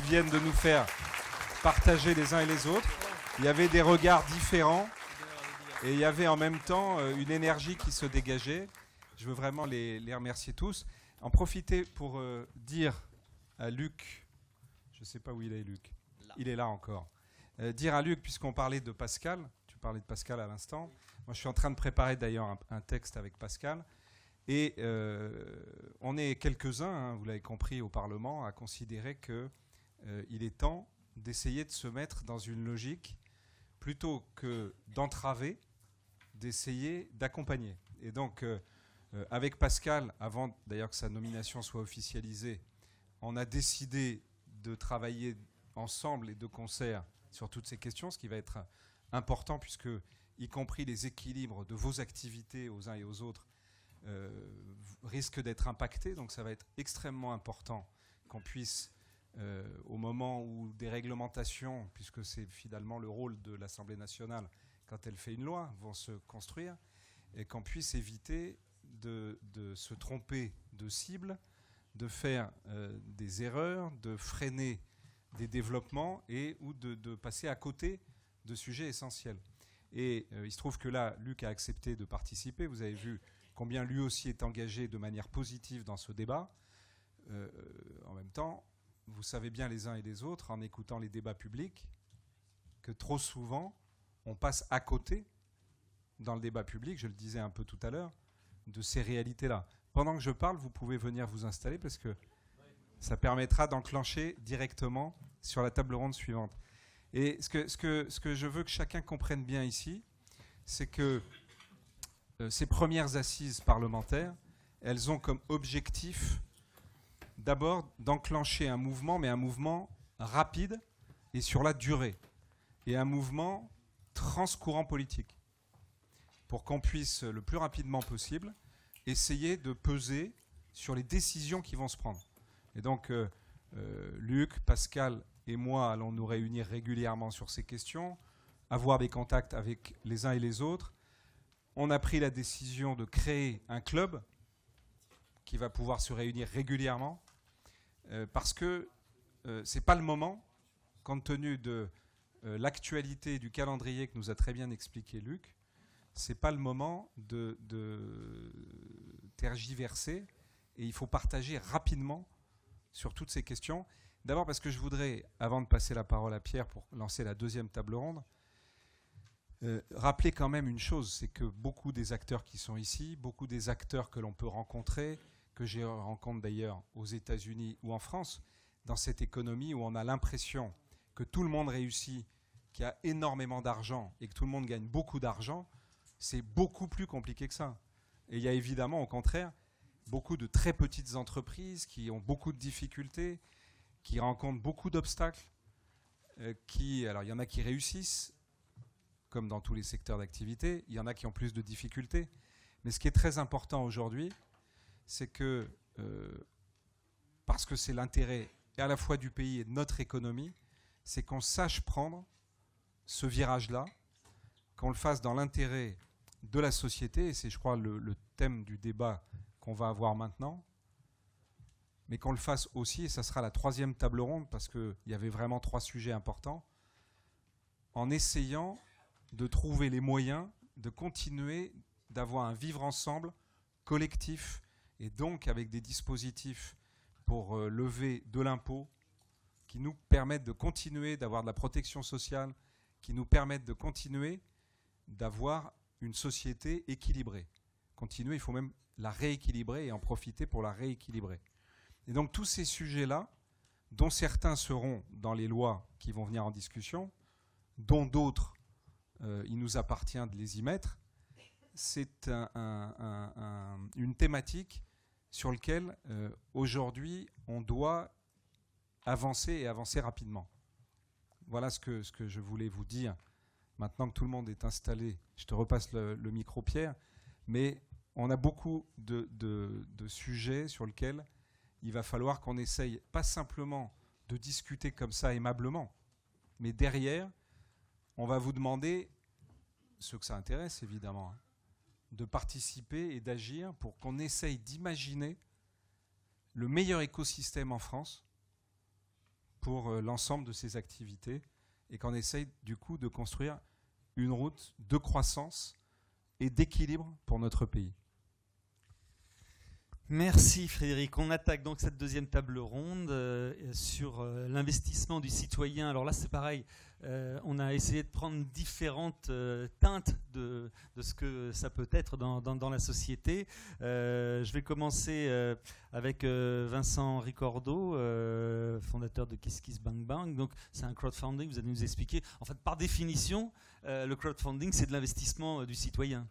viennent de nous faire partager les uns et les autres. Il y avait des regards différents et il y avait en même temps une énergie qui se dégageait. Je veux vraiment les remercier tous. En profiter pour dire à Luc, je ne sais pas où il est Luc, il est là encore, dire à Luc, puisqu'on parlait de Pascal, tu parlais de Pascal à l'instant, moi je suis en train de préparer d'ailleurs un texte avec Pascal, et on est quelques-uns, hein, vous l'avez compris au Parlement, à considérer qu'il est temps d'essayer de se mettre dans une logique plutôt que d'entraver, d'essayer d'accompagner. Et donc, avec Pascal, avant d'ailleurs que sa nomination soit officialisée, on a décidé de travailler ensemble et de concert sur toutes ces questions, ce qui va être important puisque, y compris les équilibres de vos activités aux uns et aux autres, risquent d'être impactés. Donc ça va être extrêmement important qu'on puisse, au moment où des réglementations, puisque c'est finalement le rôle de l'Assemblée nationale quand elle fait une loi, vont se construire, et qu'on puisse éviter de se tromper de cible, de faire des erreurs, de freiner des développements ou de passer à côté de sujets essentiels. Et il se trouve que là, Luc a accepté de participer. Vous avez vu combien lui aussi est engagé de manière positive dans ce débat. En même temps, vous savez bien les uns et les autres, en écoutant les débats publics, que trop souvent, on passe à côté, dans le débat public, je le disais un peu tout à l'heure, de ces réalités-là. Pendant que je parle, vous pouvez venir vous installer parce que ça permettra d'enclencher directement sur la table ronde suivante. Et ce que je veux que chacun comprenne bien ici, c'est que ces premières assises parlementaires, elles ont comme objectif d'abord d'enclencher un mouvement, mais un mouvement rapide et sur la durée, et un mouvement transcourant politique, pour qu'on puisse le plus rapidement possible essayer de peser sur les décisions qui vont se prendre. Et donc, Luc, Pascal et moi allons nous réunir régulièrement sur ces questions, avoir des contacts avec les uns et les autres. On a pris la décision de créer un club qui va pouvoir se réunir régulièrement, parce que ce n'est pas le moment, compte tenu de l'actualité du calendrier que nous a très bien expliqué Luc, ce n'est pas le moment de tergiverser, et il faut partager rapidement sur toutes ces questions. D'abord parce que je voudrais, avant de passer la parole à Pierre pour lancer la deuxième table ronde, rappeler quand même une chose, c'est que beaucoup des acteurs qui sont ici, beaucoup des acteurs que l'on peut rencontrer, que je rencontre d'ailleurs aux États-Unis ou en France, dans cette économie où on a l'impression que tout le monde réussit, qu'il y a énormément d'argent et que tout le monde gagne beaucoup d'argent, c'est beaucoup plus compliqué que ça. Et il y a évidemment, au contraire, beaucoup de très petites entreprises qui ont beaucoup de difficultés, qui rencontrent beaucoup d'obstacles, alors il y en a qui réussissent, comme dans tous les secteurs d'activité, il y en a qui ont plus de difficultés. Mais ce qui est très important aujourd'hui, c'est que, parce que c'est l'intérêt à la fois du pays et de notre économie, c'est qu'on sache prendre ce virage-là, qu'on le fasse dans l'intérêt de la société, et c'est, je crois, le thème du débat qu'on va avoir maintenant, mais qu'on le fasse aussi, et ça sera la troisième table ronde, parce qu'il y avait vraiment 3 sujets importants, en essayant de trouver les moyens de continuer d'avoir un vivre ensemble collectif, et donc avec des dispositifs pour lever de l'impôt, qui nous permettent de continuer d'avoir de la protection sociale, qui nous permettent de continuer d'avoir une société équilibrée. Continuer, il faut même la rééquilibrer et en profiter pour la rééquilibrer. Et donc tous ces sujets-là, dont certains seront dans les lois qui vont venir en discussion, dont d'autres, il nous appartient de les y mettre, c'est une thématique sur laquelle aujourd'hui on doit avancer et avancer rapidement. Voilà ce que je voulais vous dire. Maintenant que tout le monde est installé, je te repasse le micro, Pierre, mais on a beaucoup de sujets sur lesquels il va falloir qu'on essaye pas simplement de discuter comme ça aimablement, mais derrière, on va vous demander, ceux que ça intéresse évidemment, hein, de participer et d'agir pour qu'on essaye d'imaginer le meilleur écosystème en France pour l'ensemble de ces activités et qu'on essaye du coup de construire une route de croissance et d'équilibre pour notre pays. Merci Frédéric. On attaque donc cette deuxième table ronde sur l'investissement du citoyen. Alors là c'est pareil, on a essayé de prendre différentes teintes de ce que ça peut être dans la société. Je vais commencer avec Vincent Ricordo, fondateur de KissKissBankBank. Donc c'est un crowdfunding, vous allez nous expliquer. En fait par définition, le crowdfunding c'est de l'investissement du citoyen.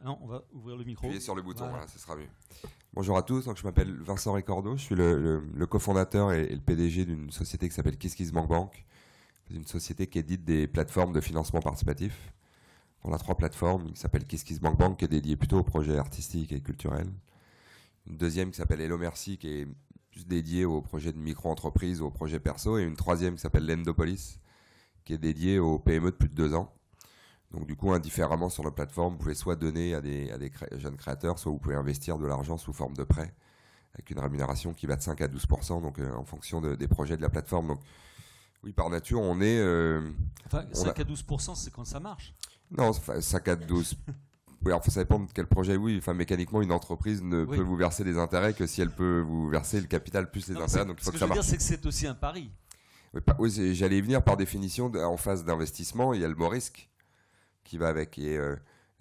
Non, on va ouvrir le micro. Appuyez sur le bouton, voilà, ce sera mieux. Bonjour à tous, donc je m'appelle Vincent Ricordo, je suis le cofondateur et le PDG d'une société qui s'appelle KissKissBankBank. C'est une société qui édite des plateformes de financement participatif. On a 3 plateformes, qui s'appelle KissKissBankBank, qui est dédiée plutôt aux projets artistiques et culturels. Une deuxième qui s'appelle Hello Merci, qui est plus dédiée aux projets de micro-entreprises, aux projets perso. Et une troisième qui s'appelle Lendopolis, qui est dédiée aux PME de plus de 2 ans. Donc du coup, indifféremment sur notre plateforme, vous pouvez soit donner à des jeunes créateurs, soit vous pouvez investir de l'argent sous forme de prêt, avec une rémunération qui va de 5 à 12%, donc en fonction des projets de la plateforme. Donc oui, par nature, on est... enfin, 5 à 12%, c'est quand ça marche. Non, 5 à 12... Oui, alors ça dépend de quel projet, oui. Enfin, mécaniquement, une entreprise ne peut vous verser des intérêts que si elle peut vous verser le capital plus les intérêts. Donc il faut que ça marche. Ce que je veux dire, c'est que c'est aussi un pari. Oui, j'allais y venir par définition. En phase d'investissement, il y a le mot risque qui va avec. Et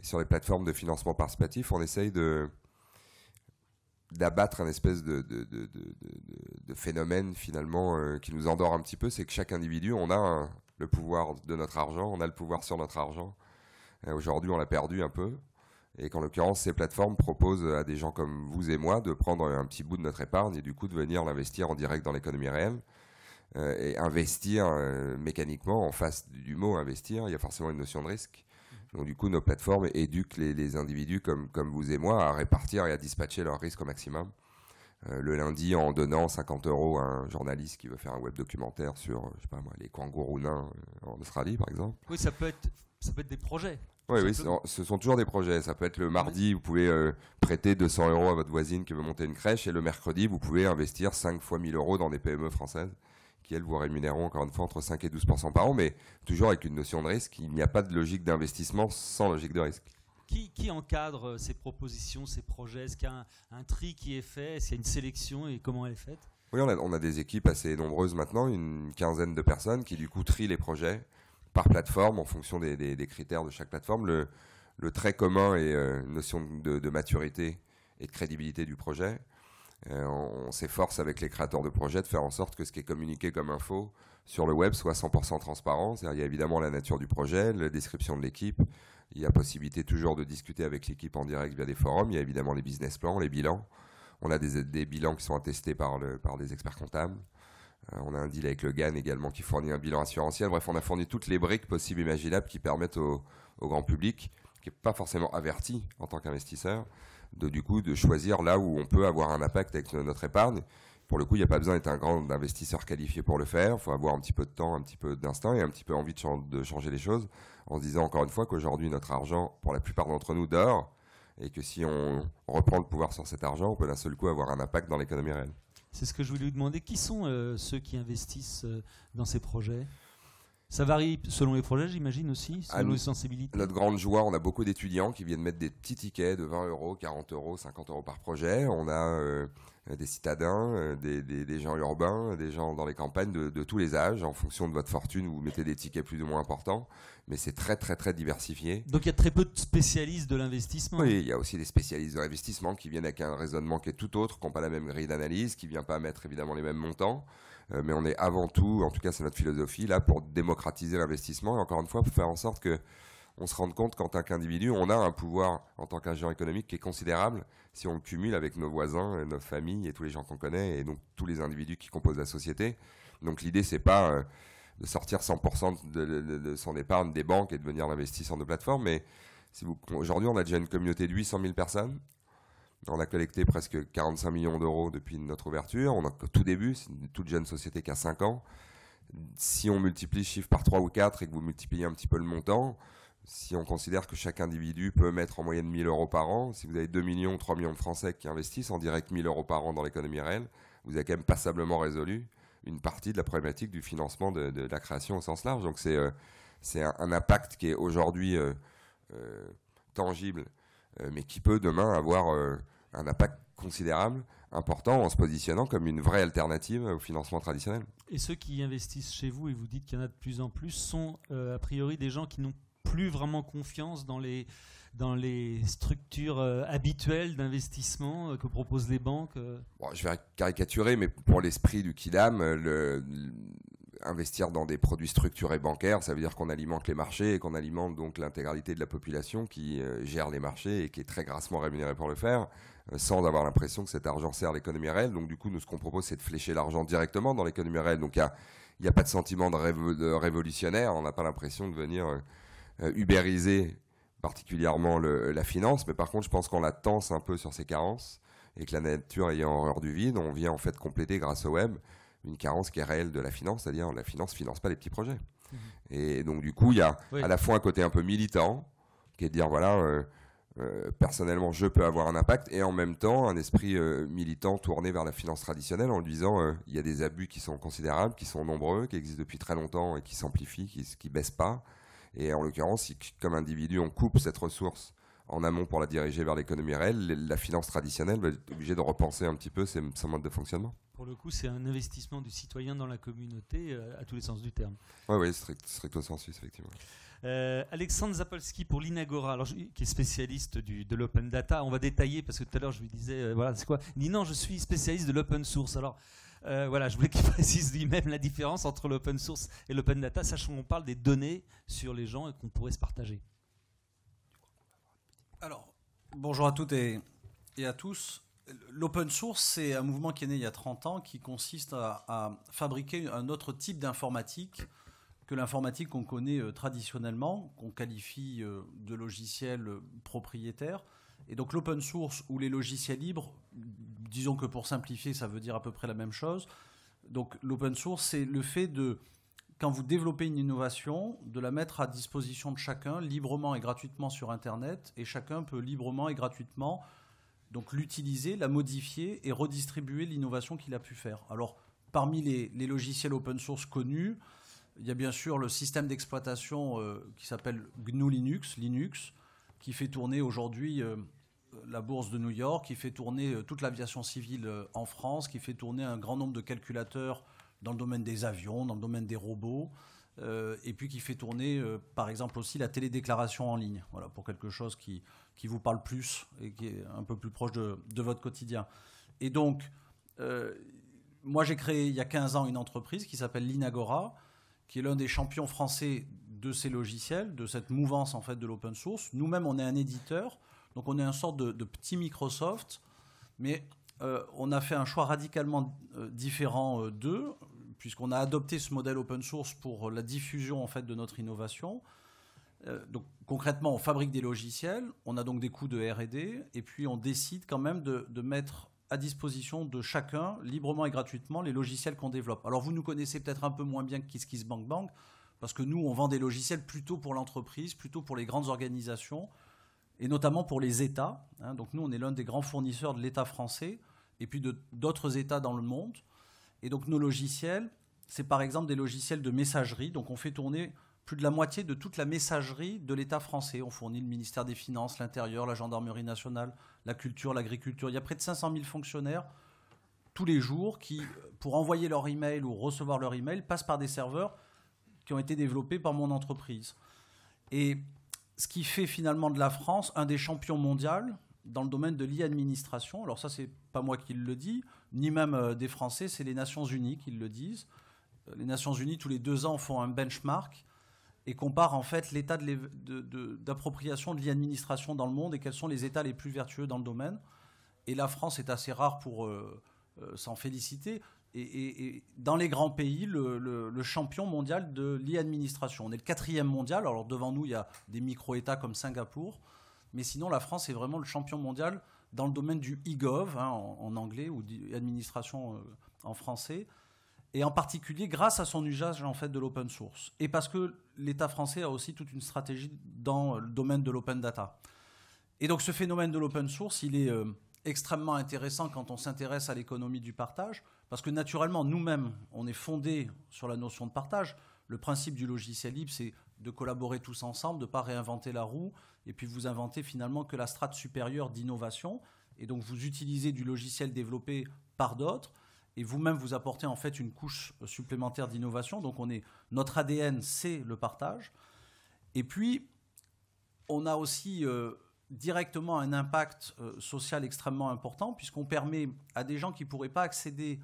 sur les plateformes de financement participatif, on essaye d'abattre un espèce de phénomène finalement qui nous endort un petit peu. C'est que chaque individu, on a le pouvoir de notre argent, on a le pouvoir sur notre argent. Aujourd'hui, on l'a perdu un peu. Et qu'en l'occurrence, ces plateformes proposent à des gens comme vous et moi de prendre un petit bout de notre épargne et du coup de venir l'investir en direct dans l'économie réelle. Et investir mécaniquement, en face du mot investir, il y a forcément une notion de risque. Donc du coup, nos plateformes éduquent les individus comme vous et moi à répartir et à dispatcher leurs risques au maximum. Le lundi, en donnant 50 € à un journaliste qui veut faire un web documentaire sur, je sais pas moi, les kangourous nains en Australie, par exemple. Oui, ça peut être des projets. Oui, ce sont toujours des projets. Ça peut être le mardi, vous pouvez prêter 200 € à votre voisine qui veut monter une crèche, et le mercredi, vous pouvez investir 5 fois 1000 € dans des PME françaises qui, elles, vous rémunéreront encore une fois entre 5 et 12% par an, mais toujours avec une notion de risque. Il n'y a pas de logique d'investissement sans logique de risque. Qui encadre ces propositions, ces projets? Est-ce qu'il y a un tri qui est fait? Est-ce qu'il y a une sélection et comment elle est faite? Oui, on a des équipes assez nombreuses maintenant, une quinzaine de personnes qui du coup trient les projets par plateforme en fonction des critères de chaque plateforme. Le trait commun est une notion de maturité et de crédibilité du projet. On s'efforce avec les créateurs de projets de faire en sorte que ce qui est communiqué comme info sur le web soit 100% transparent. C'est-à-dire, il y a évidemment la nature du projet, la description de l'équipe, il y a possibilité toujours de discuter avec l'équipe en direct via des forums, il y a évidemment les business plans, les bilans. On a des bilans qui sont attestés par des experts comptables. On a un deal avec le GAN également qui fournit un bilan assurantiel. Bref, on a fourni toutes les briques possibles et imaginables qui permettent au grand public, qui n'est pas forcément averti en tant qu'investisseur, du coup de choisir là où on peut avoir un impact avec notre épargne. Pour le coup, il n'y a pas besoin d'être un grand investisseur qualifié pour le faire. Il faut avoir un petit peu de temps, un petit peu d'instinct et un petit peu envie de changer les choses, en se disant encore une fois qu'aujourd'hui, notre argent, pour la plupart d'entre nous, dort, et que si on reprend le pouvoir sur cet argent, on peut d'un seul coup avoir un impact dans l'économie réelle. C'est ce que je voulais vous demander. Qui sont ceux qui investissent dans ces projets? Ça varie selon les projets, j'imagine aussi, selon les sensibilités. Notre grande joie, on a beaucoup d'étudiants qui viennent mettre des petits tickets de 20 €, 40 €, 50 € par projet. On a des citadins, des gens urbains, des gens dans les campagnes de tous les âges. En fonction de votre fortune, vous mettez des tickets plus ou moins importants. Mais c'est très, très, très diversifié. Donc il y a très peu de spécialistes de l'investissement. Oui, il y a aussi des spécialistes de l'investissement qui viennent avec un raisonnement qui est tout autre, qui n'ont pas la même grille d'analyse, qui ne vient pas mettre évidemment les mêmes montants. Mais on est avant tout, en tout cas c'est notre philosophie, là pour démocratiser l'investissement. Et encore une fois, pour faire en sorte qu'on se rende compte qu'en tant qu'individu, on a un pouvoir en tant qu'agent économique qui est considérable si on le cumule avec nos voisins, nos familles et tous les gens qu'on connaît, et donc tous les individus qui composent la société. Donc l'idée, c'est pas de sortir 100% de son épargne des banques et de venir l'investir sur nos plateformes, mais aujourd'hui, on a déjà une communauté de 800 000 personnes. On a collecté presque 45 millions d'euros depuis notre ouverture. On a tout début, c'est une toute jeune société qui a 5 ans. Si on multiplie ce chiffre par 3 ou 4 et que vous multipliez un petit peu le montant, si on considère que chaque individu peut mettre en moyenne 1 000 euros par an, si vous avez 2 millions, 3 millions de Français qui investissent en direct 1 000 euros par an dans l'économie réelle, vous avez quand même passablement résolu une partie de la problématique du financement de la création au sens large. Donc c'est un impact qui est aujourd'hui tangible, mais qui peut demain avoir un impact considérable, important, en se positionnant comme une vraie alternative au financement traditionnel. Et ceux qui investissent chez vous, et vous dites qu'il y en a de plus en plus, sont a priori des gens qui n'ont plus vraiment confiance dans les structures habituelles d'investissement que proposent les banques. Bon, je vais caricaturer, mais pour l'esprit du Kidam, investir dans des produits structurés bancaires, ça veut dire qu'on alimente les marchés et qu'on alimente donc l'intégralité de la population qui gère les marchés et qui est très grassement rémunérée pour le faire, sans avoir l'impression que cet argent sert l'économie réelle. Donc du coup, nous, ce qu'on propose, c'est de flécher l'argent directement dans l'économie réelle. Donc il n'y a pas de sentiment de révolutionnaire, on n'a pas l'impression de venir ubériser particulièrement la finance, mais par contre, je pense qu'on la tense un peu sur ses carences et que la nature ayant horreur du vide, on vient en fait compléter grâce au web une carence qui est réelle de la finance, c'est-à-dire la finance ne finance pas les petits projets. Et donc du coup, il y a à la fois un côté un peu militant, qui est de dire voilà, personnellement je peux avoir un impact, et en même temps un esprit militant tourné vers la finance traditionnelle en lui disant il y a des abus qui sont considérables, qui sont nombreux, qui existent depuis très longtemps et qui s'amplifient, qui ne baissent pas. Et en l'occurrence, si comme individu on coupe cette ressource en amont pour la diriger vers l'économie réelle, la finance traditionnelle va être obligée de repenser un petit peu son mode de fonctionnement. Pour le coup, c'est un investissement du citoyen dans la communauté à tous les sens du terme. Oui, stricto sensu, effectivement. Alexandre Zapolski pour l'Inagora, alors, qui est spécialiste de l'open data. On va détailler parce que tout à l'heure je lui disais, voilà, c'est quoi ? Il dit non, je suis spécialiste de l'open source. Alors voilà, je voulais qu'il précise lui-même la différence entre l'open source et l'open data, sachant qu'on parle des données sur les gens et qu'on pourrait se partager. Alors, bonjour à toutes et à tous. L'open source, c'est un mouvement qui est né il y a 30 ans qui consiste à fabriquer un autre type d'informatique que l'informatique qu'on connaît traditionnellement, qu'on qualifie de logiciel propriétaire. Et donc l'open source ou les logiciels libres, disons que pour simplifier, ça veut dire à peu près la même chose. Donc l'open source, c'est le fait de, quand vous développez une innovation, de la mettre à disposition de chacun librement et gratuitement sur Internet, et chacun peut librement et gratuitement donc l'utiliser, la modifier et redistribuer l'innovation qu'il a pu faire. Alors parmi les logiciels open source connus, il y a bien sûr le système d'exploitation qui s'appelle GNU Linux, qui fait tourner aujourd'hui la bourse de New York, qui fait tourner toute l'aviation civile en France, qui fait tourner un grand nombre de calculateurs dans le domaine des avions, dans le domaine des robots, et puis qui fait tourner, par exemple, aussi la télédéclaration en ligne, voilà, pour quelque chose qui vous parle plus et qui est un peu plus proche de votre quotidien. Et donc, moi j'ai créé il y a 15 ans une entreprise qui s'appelle l'Inagora, qui est l'un des champions français de ces logiciels, de cette mouvance en fait de l'open source. Nous-mêmes, on est un éditeur, donc on est une sorte de petit Microsoft, mais on a fait un choix radicalement différent d'eux, puisqu'on a adopté ce modèle open source pour la diffusion en fait de notre innovation. Donc concrètement, on fabrique des logiciels, on a donc des coûts de R&D, et puis on décide quand même de mettre à disposition de chacun, librement et gratuitement, les logiciels qu'on développe. Alors vous nous connaissez peut-être un peu moins bien que KissKissBankBank, parce que nous, on vend des logiciels plutôt pour l'entreprise, plutôt pour les grandes organisations, et notamment pour les États. Donc nous, on est l'un des grands fournisseurs de l'État français, et puis d'autres États dans le monde. Et donc nos logiciels, c'est par exemple des logiciels de messagerie. Donc on fait tourner plus de la moitié de toute la messagerie de l'État français. On fournit le ministère des Finances, l'Intérieur, la Gendarmerie nationale, la culture, l'agriculture. Il y a près de 500 000 fonctionnaires tous les jours qui, pour envoyer leur email ou recevoir leur email, passent par des serveurs qui ont été développés par mon entreprise. Et ce qui fait finalement de la France un des champions mondiaux dans le domaine de l'e-administration. Alors ça, c'est pas moi qui le dis, ni même des Français, c'est les Nations Unies qui le disent. Les Nations Unies, tous les 2 ans, font un benchmark et comparent en fait l'état d'appropriation de l'e-administration dans le monde et quels sont les États les plus vertueux dans le domaine. Et la France est assez rare pour s'en féliciter. Et dans les grands pays, le champion mondial de l'e-administration. On est le 4e mondial. Alors devant nous, il y a des micro-États comme Singapour. Mais sinon, la France est vraiment le champion mondial dans le domaine du e-gov, en anglais, ou administration en français. et en particulier grâce à son usage en fait de l'open source, et parce que l'État français a aussi toute une stratégie dans le domaine de l'open data. Et donc ce phénomène de l'open source, il est extrêmement intéressant quand on s'intéresse à l'économie du partage, parce que naturellement, nous-mêmes, on est fondé sur la notion de partage. Le principe du logiciel libre, c'est de collaborer tous ensemble, de ne pas réinventer la roue, et puis vous inventez finalement que la strate supérieure d'innovation, et donc vous utilisez du logiciel développé par d'autres, et vous-même vous apportez en fait une couche supplémentaire d'innovation. Donc notre ADN, c'est le partage. Et puis, on a aussi directement un impact social extrêmement important, puisqu'on permet à des gens qui ne pourraient pas accéder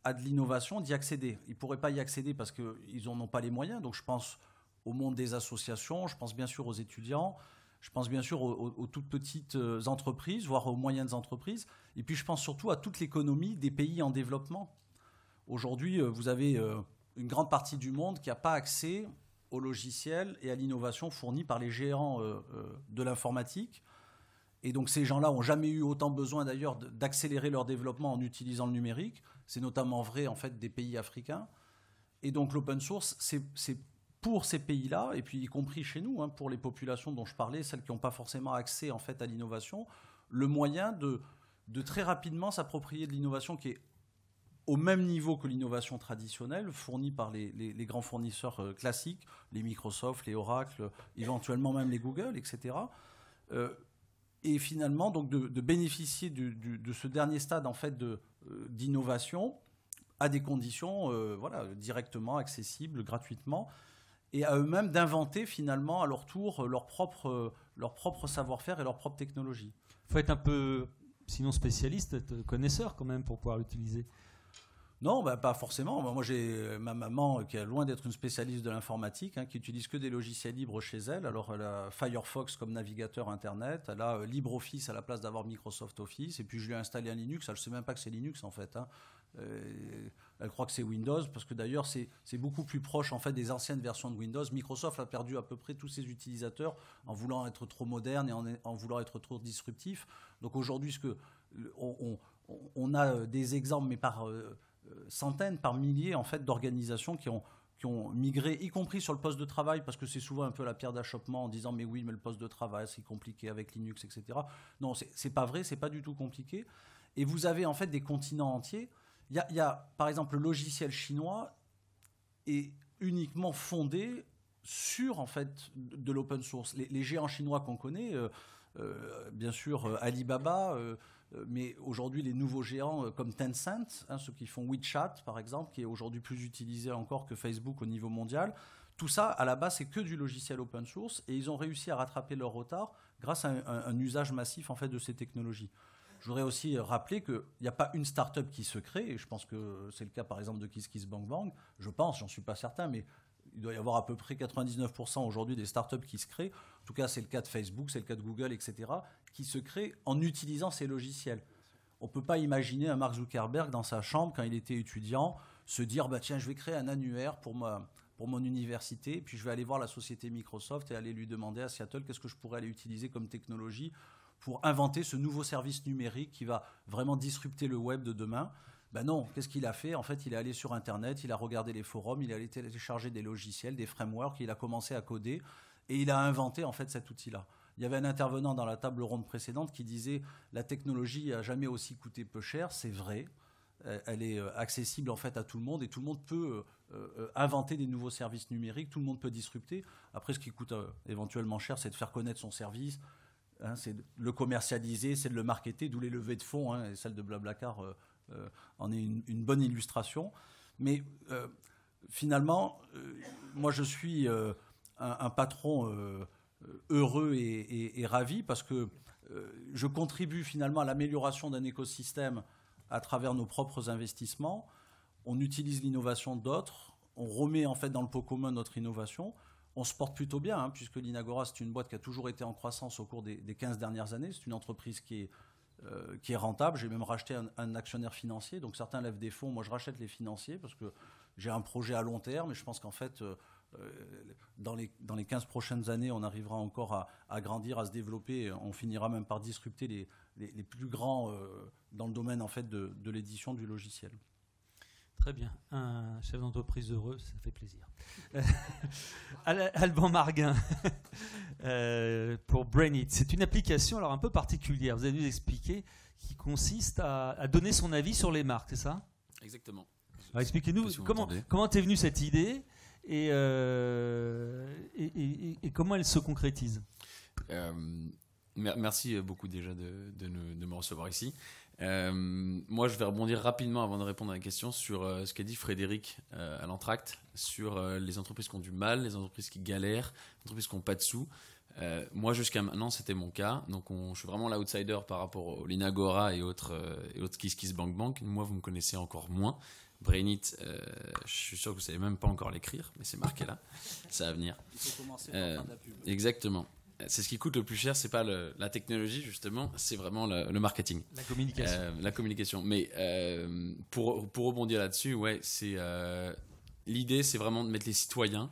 à de l'innovation d'y accéder. Ils ne pourraient pas y accéder parce qu'ils n'en ont pas les moyens. Donc je pense au monde des associations, je pense bien sûr aux étudiants, je pense bien sûr aux toutes petites entreprises, voire aux moyennes entreprises. Et puis je pense surtout à toute l'économie des pays en développement. Aujourd'hui, vous avez une grande partie du monde qui n'a pas accès aux logiciels et à l'innovation fournie par les géants de l'informatique. Et donc ces gens-là n'ont jamais eu autant besoin d'ailleurs d'accélérer leur développement en utilisant le numérique. C'est notamment vrai en fait des pays africains. Et donc l'open source, c'est pour ces pays-là, et puis y compris chez nous, pour les populations dont je parlais, celles qui n'ont pas forcément accès en fait à l'innovation, le moyen de très rapidement s'approprier de l'innovation qui est au même niveau que l'innovation traditionnelle, fournie par les grands fournisseurs classiques, les Microsoft, les Oracle, éventuellement même les Google, etc. Et finalement, donc de bénéficier de ce dernier stade en fait d'innovation à des conditions directement accessibles, gratuitement, et à eux-mêmes d'inventer finalement à leur tour leur propre savoir-faire et leur propre technologie. Il faut être un peu, sinon spécialiste, être connaisseur quand même pour pouvoir l'utiliser. Non, pas forcément. Moi, j'ai ma maman qui est loin d'être une spécialiste de l'informatique, qui utilise que des logiciels libres chez elle. Alors, elle a Firefox comme navigateur Internet, elle a LibreOffice à la place d'avoir Microsoft Office, et puis je lui ai installé un Linux. Elle ne sait même pas que c'est Linux, en fait. Elle croit que c'est Windows, parce que d'ailleurs, c'est beaucoup plus proche, en fait, des anciennes versions de Windows. Microsoft a perdu à peu près tous ses utilisateurs en voulant être trop moderne et en voulant être trop disruptif. Donc aujourd'hui, on a des exemples, mais par centaines, par milliers en fait, d'organisations qui ont migré, y compris sur le poste de travail, parce que c'est souvent un peu la pierre d'achoppement en disant mais oui, mais le poste de travail c'est compliqué avec Linux, etc. Non, c'est pas vrai, c'est pas du tout compliqué. Et vous avez en fait des continents entiers. Il y a par exemple le logiciel chinois est uniquement fondé sur en fait de l'open source. Les géants chinois qu'on connaît, bien sûr Alibaba. Mais aujourd'hui, les nouveaux géants comme Tencent, ceux qui font WeChat, par exemple, qui est aujourd'hui plus utilisé encore que Facebook au niveau mondial, tout ça, à la base, c'est que du logiciel open source, et ils ont réussi à rattraper leur retard grâce à un usage massif en fait, de ces technologies. Je voudrais aussi rappeler qu'il n'y a pas une start-up qui se crée, et je pense que c'est le cas, par exemple, de KissKissBankBank. Je pense, j'en suis pas certain, mais il doit y avoir à peu près 99% aujourd'hui des startups qui se créent. En tout cas, c'est le cas de Facebook, c'est le cas de Google, etc., qui se créent en utilisant ces logiciels. On ne peut pas imaginer un Mark Zuckerberg dans sa chambre, quand il était étudiant, se dire tiens, je vais créer un annuaire pour mon université, puis je vais aller voir la société Microsoft et aller lui demander à Seattle qu'est-ce que je pourrais aller utiliser comme technologie pour inventer ce nouveau service numérique qui va vraiment disrupter le web de demain. Non, qu'est-ce qu'il a fait? En fait, il est allé sur Internet, il a regardé les forums, il est allé télécharger des logiciels, des frameworks, il a commencé à coder et il a inventé en fait cet outil-là. Il y avait un intervenant dans la table ronde précédente qui disait la technologie n'a jamais aussi coûté peu cher. C'est vrai, elle est accessible en fait à tout le monde et tout le monde peut inventer des nouveaux services numériques, tout le monde peut disrupter. Après, ce qui coûte éventuellement cher, c'est de faire connaître son service, c'est de le commercialiser, c'est de le marketer, d'où les levées de fonds, et celle de Blablacar en est une bonne illustration. Mais finalement, moi je suis un patron heureux et ravi parce que je contribue finalement à l'amélioration d'un écosystème à travers nos propres investissements. On utilise l'innovation d'autres, on remet en fait dans le pot commun notre innovation. On se porte plutôt bien, puisque l'Inagora, c'est une boîte qui a toujours été en croissance au cours des 15 dernières années. C'est une entreprise qui est rentable. J'ai même racheté un actionnaire financier. Donc certains lèvent des fonds. Moi, je rachète les financiers parce que j'ai un projet à long terme. Et je pense qu'en fait, dans les 15 prochaines années, on arrivera encore à grandir, à se développer. On finira même par disrupter les plus grands dans le domaine en fait, de l'édition du logiciel. Très bien. Un chef d'entreprise heureux, ça fait plaisir. Alban Marguin, pour Brainit. C'est une application alors un peu particulière, vous allez nous expliquer, qui consiste à donner son avis sur les marques, c'est ça? Exactement. Alors, expliquez-nous comment t'es venue cette idée et comment elle se concrétise. Merci beaucoup déjà de me recevoir ici. Moi, je vais rebondir rapidement avant de répondre à la question sur ce qu'a dit Frédéric à l'entracte sur les entreprises qui ont du mal, les entreprises qui galèrent, les entreprises qui n'ont pas de sous. Moi, jusqu'à maintenant, c'était mon cas. Donc, je suis vraiment l'outsider par rapport au Linagora et autres KissKissBankBank. Moi, vous me connaissez encore moins. Brainit, je suis sûr que vous ne savez même pas encore l'écrire, mais c'est marqué là. Ça va venir. Il faut commencer par faire de la pub. Exactement. C'est ce qui coûte le plus cher, c'est pas la technologie justement, c'est vraiment le marketing. La communication. La communication. Mais pour rebondir là-dessus, ouais, l'idée, c'est vraiment de mettre les citoyens,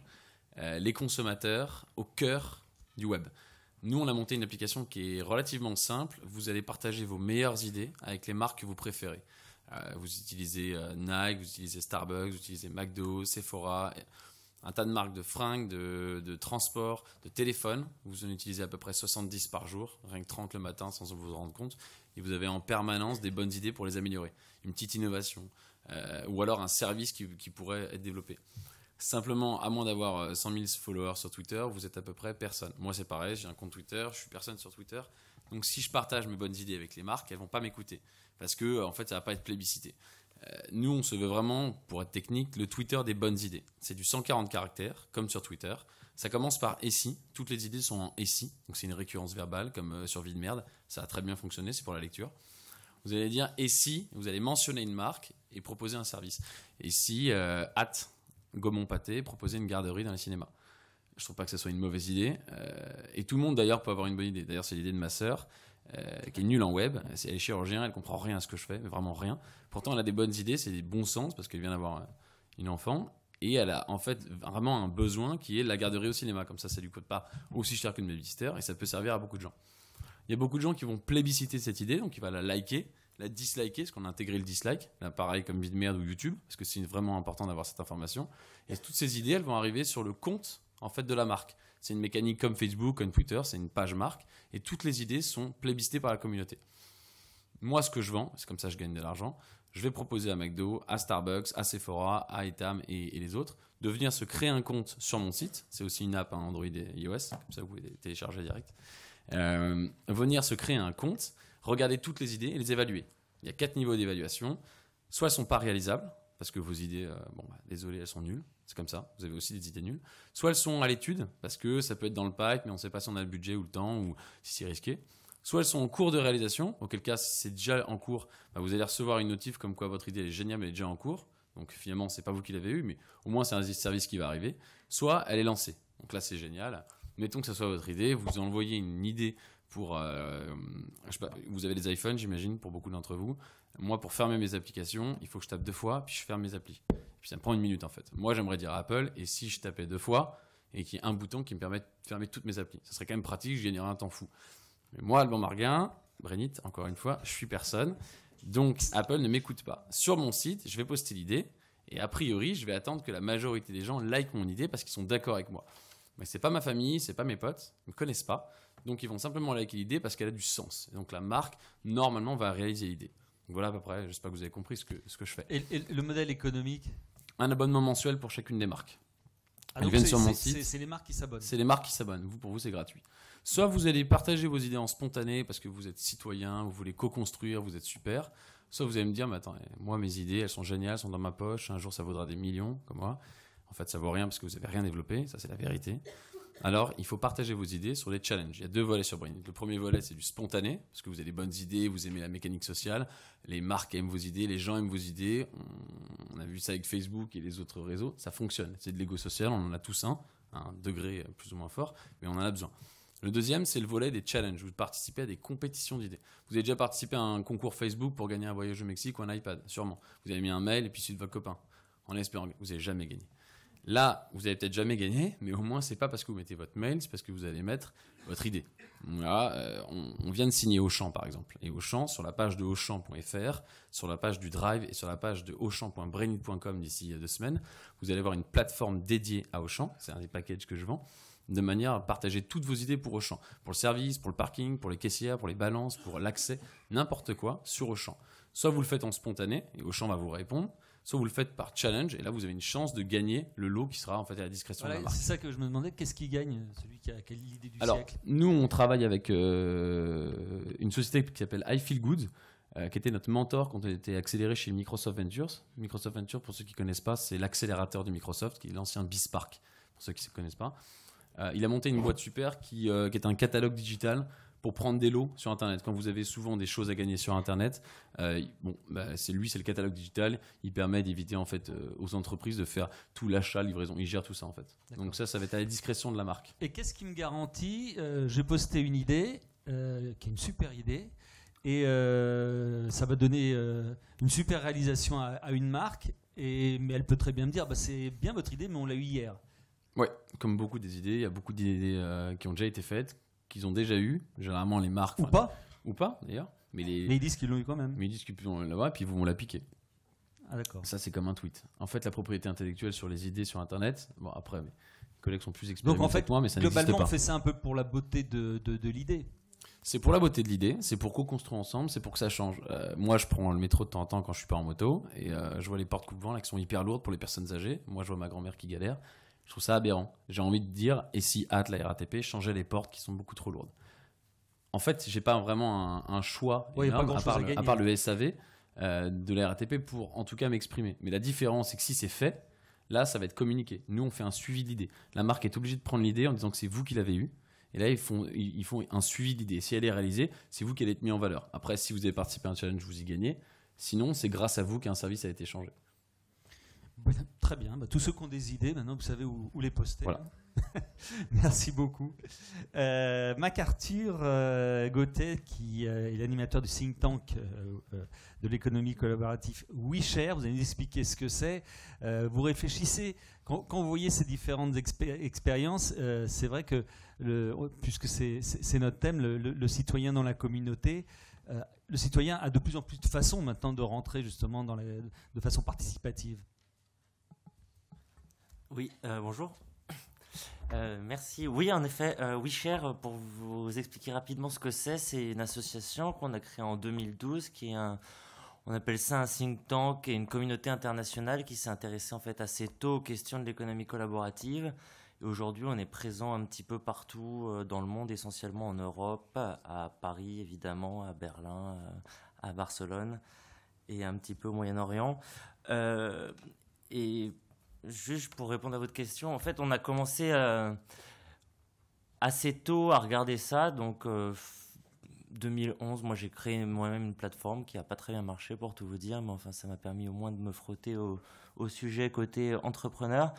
les consommateurs au cœur du web. Nous, on a monté une application qui est relativement simple. Vous allez partager vos meilleures idées avec les marques que vous préférez. Vous utilisez Nike, vous utilisez Starbucks, vous utilisez McDo, Sephora, un tas de marques de fringues, de transport, de téléphone. Vous en utilisez à peu près 70 par jour, rien que 30 le matin sans vous en rendre compte. Et vous avez en permanence des bonnes idées pour les améliorer. Une petite innovation ou alors un service qui pourrait être développé. Simplement, à moins d'avoir 100 000 followers sur Twitter, vous êtes à peu près personne. Moi, c'est pareil, j'ai un compte Twitter, je suis personne sur Twitter. Donc, si je partage mes bonnes idées avec les marques, elles ne vont pas m'écouter parce que, en fait, ça ne va pas être plébiscité. Nous, on se veut vraiment, pour être technique, le Twitter des bonnes idées. C'est du 140 caractères, comme sur Twitter. Ça commence par « et si ». Toutes les idées sont en « et si ». Donc, c'est une récurrence verbale, comme sur Vie de merde. Ça a très bien fonctionné, c'est pour la lecture. Vous allez dire « et si », vous allez mentionner une marque et proposer un service. Et si, Gaumont Pâté, proposer une garderie dans les cinémas. Je ne trouve pas que ce soit une mauvaise idée. Et tout le monde, d'ailleurs, peut avoir une bonne idée. D'ailleurs, c'est l'idée de ma sœur, qui est nulle en web. Elle est chirurgienne, elle ne comprend rien à ce que je fais, mais vraiment rien. Pourtant, elle a des bonnes idées, c'est des bons sens, parce qu'elle vient d'avoir une enfant. Et elle a en fait vraiment un besoin qui est la garderie au cinéma. Comme ça ne lui coûte pas aussi cher qu'une babysitter, et ça peut servir à beaucoup de gens. Il y a beaucoup de gens qui vont plébisciter cette idée, donc ils vont la liker, la disliker, parce qu'on a intégré le dislike, là, pareil comme Vie de merde ou YouTube, parce que c'est vraiment important d'avoir cette information. Et toutes ces idées, elles vont arriver sur le compte en fait de la marque. C'est une mécanique comme Facebook, comme Twitter, c'est une page marque, et toutes les idées sont plébiscitées par la communauté. Moi, ce que je vends, c'est comme ça que je gagne de l'argent, je vais proposer à McDo, à Starbucks, à Sephora, à Etam et les autres de venir se créer un compte sur mon site. C'est aussi une app Android et iOS, comme ça vous pouvez télécharger direct. Venir se créer un compte, regarder toutes les idées et les évaluer. Il y a 4 niveaux d'évaluation. Soit elles ne sont pas réalisables, parce que vos idées, désolé, elles sont nulles. C'est comme ça, vous avez aussi des idées nulles. Soit elles sont à l'étude, parce que ça peut être dans le pipe, mais on ne sait pas si on a le budget ou le temps, ou si c'est risqué. Soit elles sont en cours de réalisation, auquel cas, si c'est déjà en cours, vous allez recevoir une notif comme quoi votre idée est géniale, mais elle est déjà en cours. Donc finalement, ce n'est pas vous qui l'avez eu, mais au moins c'est un service qui va arriver. Soit elle est lancée. Donc là, c'est génial. Mettons que ce soit votre idée, vous envoyez une idée pour... je sais pas, vous avez des iPhones, j'imagine, pour beaucoup d'entre vous. Moi, pour fermer mes applications, il faut que je tape 2 fois, puis je ferme mes applis. Puis ça me prend 1 minute en fait. Moi, j'aimerais dire à Apple, et si je tapais 2 fois, et qu'il y ait un bouton qui me permet de fermer toutes mes applis. Ça serait quand même pratique, je gagnerais un temps fou. Mais moi, Alban Marguin, Brainit, encore une fois, je suis personne. Donc, Apple ne m'écoute pas. Sur mon site, je vais poster l'idée, et a priori, je vais attendre que la majorité des gens like mon idée parce qu'ils sont d'accord avec moi. Mais c'est pas ma famille, c'est pas mes potes, ils me connaissent pas. Donc, ils vont simplement liker l'idée parce qu'elle a du sens. Et donc, la marque, normalement, va réaliser l'idée. Donc, voilà à peu près, j'espère que vous avez compris ce que je fais. Et le modèle économique? Un abonnement mensuel pour chacune des marques. Elles viennent sur mon site. C'est les marques qui s'abonnent. C'est les marques qui s'abonnent. Pour vous, c'est gratuit. Soit vous allez partager vos idées en spontané parce que vous êtes citoyen, vous voulez co-construire, vous êtes super. Soit vous allez me dire, mais attends, moi, mes idées, elles sont géniales, elles sont dans ma poche. Un jour, ça vaudra des millions, comme moi. En fait, ça vaut rien parce que vous n'avez rien développé. Ça, c'est la vérité. Alors, il faut partager vos idées sur les challenges. Il y a 2 volets sur Brainit. Le premier volet, c'est du spontané, parce que vous avez des bonnes idées, vous aimez la mécanique sociale, les marques aiment vos idées, les gens aiment vos idées. On a vu ça avec Facebook et les autres réseaux. Ça fonctionne. C'est de l'ego social, on en a tous un degré plus ou moins fort, mais on en a besoin. Le deuxième, c'est le volet des challenges. Vous participez à des compétitions d'idées. Vous avez déjà participé à un concours Facebook pour gagner un voyage au Mexique ou un iPad, sûrement. Vous avez mis un mail et puis celui de votre copain, en espérant que vous n'avez jamais gagné. Là, vous n'allez peut-être jamais gagner, mais au moins, c'est pas parce que vous mettez votre mail, c'est parce que vous allez mettre votre idée. Là, on vient de signer Auchan, par exemple. Et Auchan, sur la page de Auchan.fr, sur la page du Drive et sur la page de Auchan.brainit.com d'ici 2 semaines, vous allez avoir une plateforme dédiée à Auchan. C'est un des packages que je vends, de manière à partager toutes vos idées pour Auchan. Pour le service, pour le parking, pour les caissières, pour les balances, pour l'accès, n'importe quoi sur Auchan. Soit vous le faites en spontané, et Auchan va vous répondre, soit vous le faites par challenge, et là vous avez une chance de gagner le lot qui sera en fait à la discrétion de la marque. C'est ça que je me demandais, qu'est-ce qui gagne, celui qui a l'idée du Alors, siècle? nous on travaille avec une société qui s'appelle I Feel Good, qui était notre mentor quand on était accéléré chez Microsoft Ventures. Microsoft Ventures, pour ceux qui ne connaissent pas, c'est l'accélérateur de Microsoft, qui est l'ancien BizSpark, pour ceux qui ne connaissent pas. Il a monté une boîte super qui est un catalogue digital pour prendre des lots sur Internet. Quand vous avez souvent des choses à gagner sur Internet, c'est le catalogue digital. Il permet d'éviter en fait aux entreprises de faire tout l'achat, livraison. Il gère tout ça en fait. Donc ça va être à la discrétion de la marque. Et qu'est-ce qui me garantit j'ai posté une idée qui est une super idée et ça va donner une super réalisation à une marque. Mais elle peut très bien me dire, c'est bien votre idée, mais on l'a eu hier. Ouais, comme beaucoup des idées, il y a beaucoup d'idées qui ont déjà été faites, qu'ils ont déjà eu. Généralement, les marques. Ou pas, d'ailleurs. Mais ils disent qu'ils l'ont eu quand même. Mais ils disent qu'ils vont l'avoir et puis ils vont la piquer. Ah, d'accord. Ça, c'est comme un tweet. En fait, la propriété intellectuelle sur les idées sur Internet, bon, après, mes collègues sont plus expérimentés Donc, en fait, que moi, mais ça n'existe pas. Globalement, on fait ça un peu pour la beauté de l'idée. C'est pour la beauté de l'idée, c'est pour co-construire ensemble, c'est pour que ça change. Moi, je prends le métro de temps en temps quand je suis pas en moto et je vois les portes coupe-vent là qui sont hyper lourdes pour les personnes âgées. Moi, je vois ma grand-mère qui galère. Je trouve ça aberrant. J'ai envie de dire, et si hâte la RATP changeait les portes qui sont beaucoup trop lourdes. En fait, j'ai pas vraiment un choix énorme, à part le SAV de la RATP pour en tout cas m'exprimer. Mais la différence, c'est que si c'est fait, là, ça va être communiqué. Nous, on fait un suivi de l'idée. La marque est obligée de prendre l'idée en disant que c'est vous qui l'avez eue. Et là, ils font un suivi de l'idée. Si elle est réalisée, c'est vous qui allez être mis en valeur. Après, si vous avez participé à un challenge, vous y gagnez. Sinon, c'est grâce à vous qu'un service a été changé. Très bien. Tous ceux qui ont des idées, maintenant, vous savez où les poster. Voilà. Merci beaucoup. MacArthur Gauthier, qui est l'animateur du think tank de l'économie collaborative WeShare, vous allez nous expliquer ce que c'est. Vous réfléchissez, quand vous voyez ces différentes expériences, c'est vrai que, puisque c'est notre thème, le citoyen dans la communauté, le citoyen a de plus en plus de façons maintenant de rentrer justement de façon participative. Oui, bonjour. Merci. Oui, en effet, WeShare, pour vous expliquer rapidement ce que c'est une association qu'on a créée en 2012, qui est on appelle ça un think tank et une communauté internationale qui s'est intéressée en fait assez tôt aux questions de l'économie collaborative. Et aujourd'hui, on est présent un petit peu partout dans le monde, essentiellement en Europe, à Paris évidemment, à Berlin, à Barcelone et un petit peu au Moyen-Orient. Et juste pour répondre à votre question, en fait, on a commencé assez tôt à regarder ça. Donc, 2011, moi, j'ai créé moi-même une plateforme qui n'a pas très bien marché, pour tout vous dire. Mais enfin, ça m'a permis au moins de me frotter au sujet côté entrepreneur.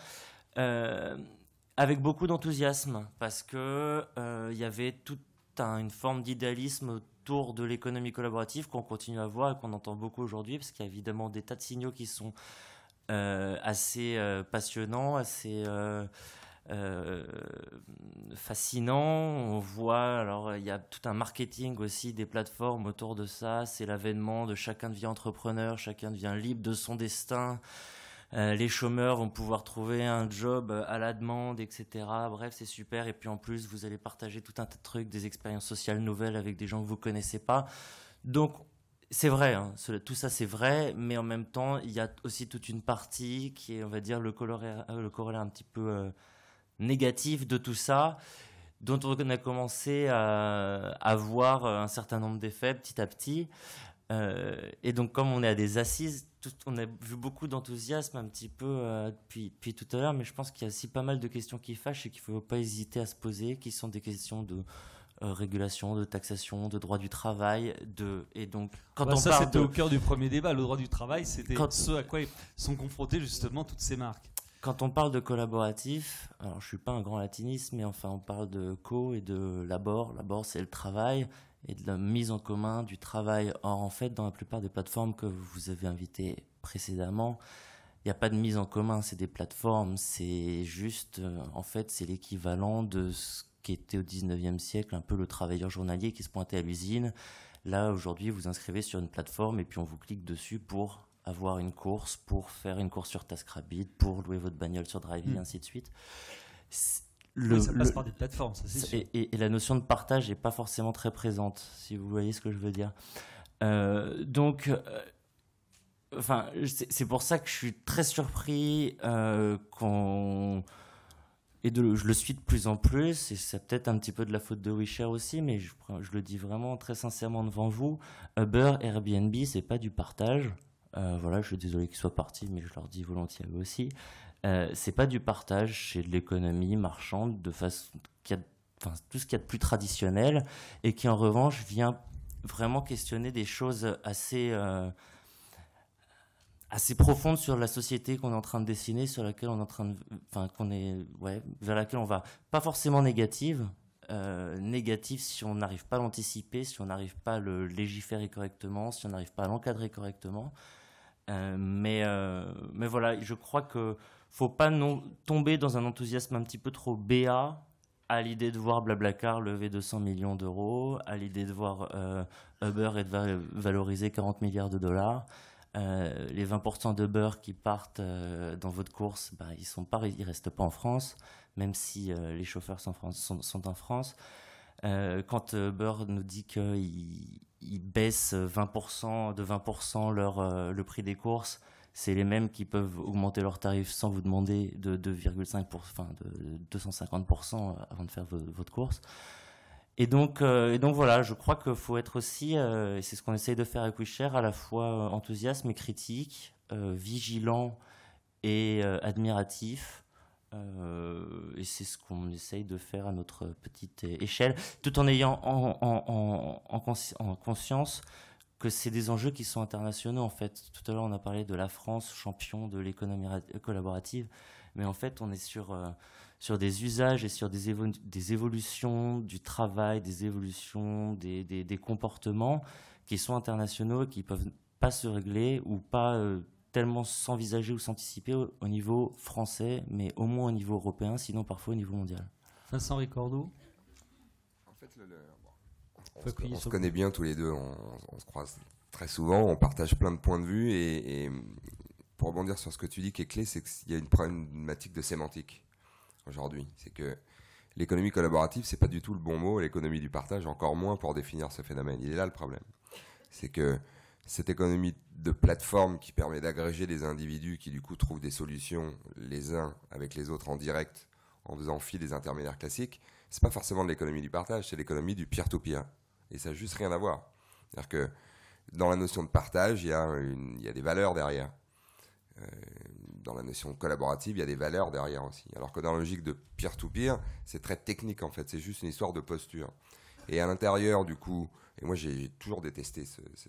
Avec beaucoup d'enthousiasme, parce que y avait toute une forme d'idéalisme autour de l'économie collaborative qu'on continue à voir et qu'on entend beaucoup aujourd'hui, parce qu'il y a évidemment des tas de signaux qui sont assez passionnant, assez fascinant. On voit, alors il y a tout un marketing aussi des plateformes autour de ça. C'est l'avènement de chacun devient entrepreneur, chacun devient libre de son destin. Les chômeurs vont pouvoir trouver un job à la demande, etc. Bref, c'est super. Et puis en plus, vous allez partager tout un tas de trucs, des expériences sociales nouvelles avec des gens que vous connaissez pas. Donc c'est vrai, hein, tout ça c'est vrai, mais en même temps, il y a aussi toute une partie qui est, on va dire, le corollaire un petit peu négatif de tout ça, dont on a commencé à voir un certain nombre d'effets petit à petit. Et donc, comme on est à des assises, on a vu beaucoup d'enthousiasme un petit peu depuis tout à l'heure, mais je pense qu'il y a aussi pas mal de questions qui fâchent et qu'il ne faut pas hésiter à se poser, qui sont des questions de régulation, de taxation, de droit du travail, et donc quand on parle c'était au cœur du premier débat, le droit du travail, c'était ce à quoi sont confrontées justement toutes ces marques. Quand on parle de collaboratif, alors je suis pas un grand latiniste, mais enfin on parle de co et de labor. Labor, c'est le travail et de la mise en commun du travail. Or en fait, dans la plupart des plateformes que vous avez invitées précédemment, il n'y a pas de mise en commun, c'est des plateformes, c'est juste, en fait, c'est l'équivalent de ce qui était au 19e siècle, un peu le travailleur journalier qui se pointait à l'usine. Là, aujourd'hui, vous inscrivez sur une plateforme et puis on vous clique dessus pour avoir une course, pour faire une course sur TaskRabbit, pour louer votre bagnole sur Drivey, ainsi de suite. Oui, ça passe par des plateformes, ça c'est sûr. Et la notion de partage n'est pas forcément très présente, si vous voyez ce que je veux dire. Donc, c'est pour ça que je suis très surpris je le suis de plus en plus, et c'est peut-être un petit peu de la faute de WeShare aussi, mais je le dis vraiment très sincèrement devant vous. Uber, Airbnb, c'est pas du partage. Voilà, je suis désolé qu'ils soient partis, mais je leur dis volontiers à eux aussi. C'est pas du partage, c'est de l'économie marchande de façon tout ce qu'il y a de plus traditionnel, et qui en revanche vient vraiment questionner des choses assez profonde sur la société qu'on est en train de dessiner, sur laquelle on est en train de, vers laquelle on va. Pas forcément négative si on n'arrive pas à l'anticiper, si on n'arrive pas à le légiférer correctement, si on n'arrive pas à l'encadrer correctement. Mais voilà, je crois que faut pas tomber dans un enthousiasme un petit peu trop béat à l'idée de voir Blablacar lever 200 millions d'euros, à l'idée de voir Uber être valorisé 40 milliards de dollars. Les 20% de beurre qui partent dans votre course, ils restent pas en France, même si les chauffeurs sont en France. Quand Beurre nous dit qu'ils baissent de 20% le prix des courses, c'est les mêmes qui peuvent augmenter leurs tarifs sans vous demander de 250% avant de faire votre course. Et donc voilà, je crois qu'il faut être aussi, et c'est ce qu'on essaye de faire avec WeShare, à la fois enthousiaste mais critique, vigilant et admiratif. Et c'est ce qu'on essaye de faire à notre petite échelle, tout en ayant en conscience que c'est des enjeux qui sont internationaux en fait. Tout à l'heure on a parlé de la France, champion de l'économie collaborative, mais en fait on est sur des usages et sur des évolutions du travail, des évolutions des comportements qui sont internationaux et qui ne peuvent pas se régler ou pas tellement s'envisager ou s'anticiper au niveau français, mais au moins au niveau européen, sinon parfois au niveau mondial. Vincent Ricordo. En fait, on se connaît bien tous les deux, on se croise très souvent, on partage plein de points de vue et pour rebondir sur ce que tu dis qui est clé, c'est qu'il y a une problématique de sémantique aujourd'hui. C'est que l'économie collaborative, c'est pas du tout le bon mot, l'économie du partage, encore moins pour définir ce phénomène. Il est là le problème. C'est que cette économie de plateforme qui permet d'agréger des individus qui du coup trouvent des solutions les uns avec les autres en direct en faisant fi des intermédiaires classiques, c'est pas forcément de l'économie du partage, c'est l'économie du peer-to-peer. Et ça n'a juste rien à voir. C'est-à-dire que dans la notion de partage, il y a des valeurs derrière. Dans la notion collaborative, il y a des valeurs derrière aussi. Alors que dans la logique de peer-to-peer, c'est très technique en fait, c'est juste une histoire de posture. Et à l'intérieur du coup, et moi j'ai toujours détesté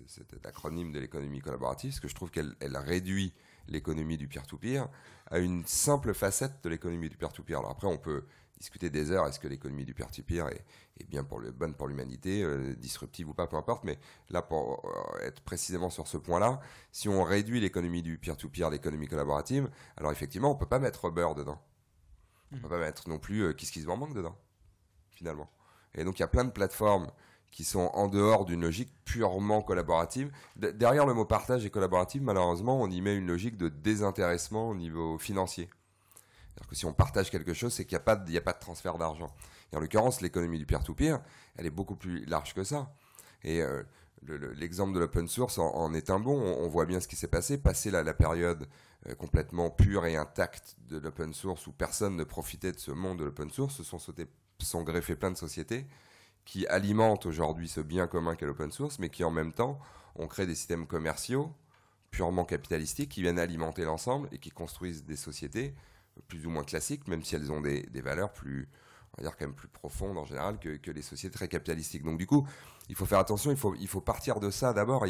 cet acronyme de l'économie collaborative, parce que je trouve qu'elle réduit l'économie du peer-to-peer à une simple facette de l'économie du peer-to-peer. Alors après on peut discuter des heures, est-ce que l'économie du peer-to-peer est bien bonne pour l'humanité, disruptive ou pas, peu importe, mais là pour être précisément sur ce point-là, si on réduit l'économie du peer-to-peer, l'économie collaborative, alors effectivement on peut pas mettre Uber dedans. On peut pas mettre non plus KissKissBankBank dedans, finalement. Et donc il y a plein de plateformes qui sont en dehors d'une logique purement collaborative. Derrière le mot partage et collaborative, malheureusement, on y met une logique de désintéressement au niveau financier. C'est-à-dire que si on partage quelque chose, c'est qu'il n'y a pas de transfert d'argent. Et en l'occurrence, l'économie du peer-to-peer, elle est beaucoup plus large que ça. Et l'exemple de l'open source en est un bon. On voit bien ce qui s'est passé. Passé la période complètement pure et intacte de l'open source où personne ne profitait de ce monde de l'open source, sont greffées plein de sociétés qui alimentent aujourd'hui ce bien commun qu'est l'open source, mais qui en même temps ont créé des systèmes commerciaux purement capitalistiques qui viennent alimenter l'ensemble et qui construisent des sociétés plus ou moins classiques, même si elles ont des valeurs plus, on va dire quand même plus profondes en général que les sociétés très capitalistiques. Donc du coup, il faut faire attention, il faut partir de ça d'abord.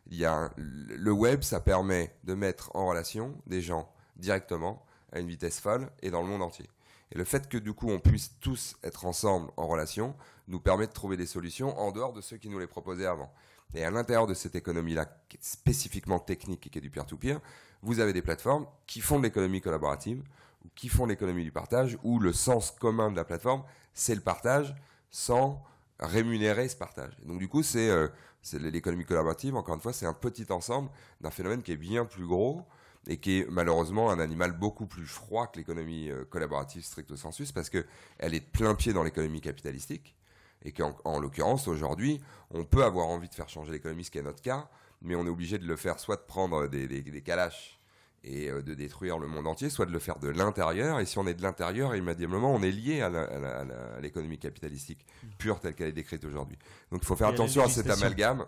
Le web, ça permet de mettre en relation des gens directement à une vitesse folle et dans le monde entier. Et le fait que du coup on puisse tous être ensemble en relation nous permet de trouver des solutions en dehors de ceux qui nous les proposaient avant. Et à l'intérieur de cette économie-là, qui est spécifiquement technique et qui est du peer-to-peer, vous avez des plateformes qui font de l'économie collaborative, ou qui font de l'économie du partage, où le sens commun de la plateforme, c'est le partage sans rémunérer ce partage. Et donc du coup, c'est l'économie collaborative, encore une fois, c'est un petit ensemble d'un phénomène qui est bien plus gros et qui est malheureusement un animal beaucoup plus froid que l'économie collaborative stricto sensus, parce qu'elle est de plein pied dans l'économie capitalistique, et qu'en l'occurrence, aujourd'hui, on peut avoir envie de faire changer l'économie, ce qui est notre cas, mais on est obligé de le faire soit de prendre des calaches et de détruire le monde entier, soit de le faire de l'intérieur, et si on est de l'intérieur, immédiatement, on est lié à l'économie capitalistique pure telle qu'elle est décrite aujourd'hui. Donc il faut faire attention à cet amalgame.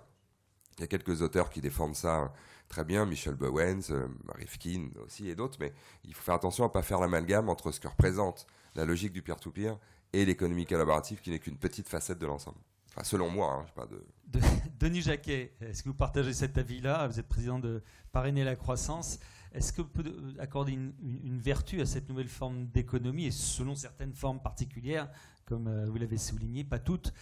Il y a quelques auteurs qui défendent ça très bien, Michel Bowens, Rifkin aussi et d'autres, mais il faut faire attention à ne pas faire l'amalgame entre ce que représente la logique du peer-to-peer et l'économie collaborative qui n'est qu'une petite facette de l'ensemble. Enfin, selon moi, je sais pas de... Denis Jacquet, est-ce que vous partagez cet avis-là? Vous êtes président de Parrainer la croissance. Est-ce que vous pouvez accorder une vertu à cette nouvelle forme d'économie, et selon certaines formes particulières, comme vous l'avez souligné, pas toutes,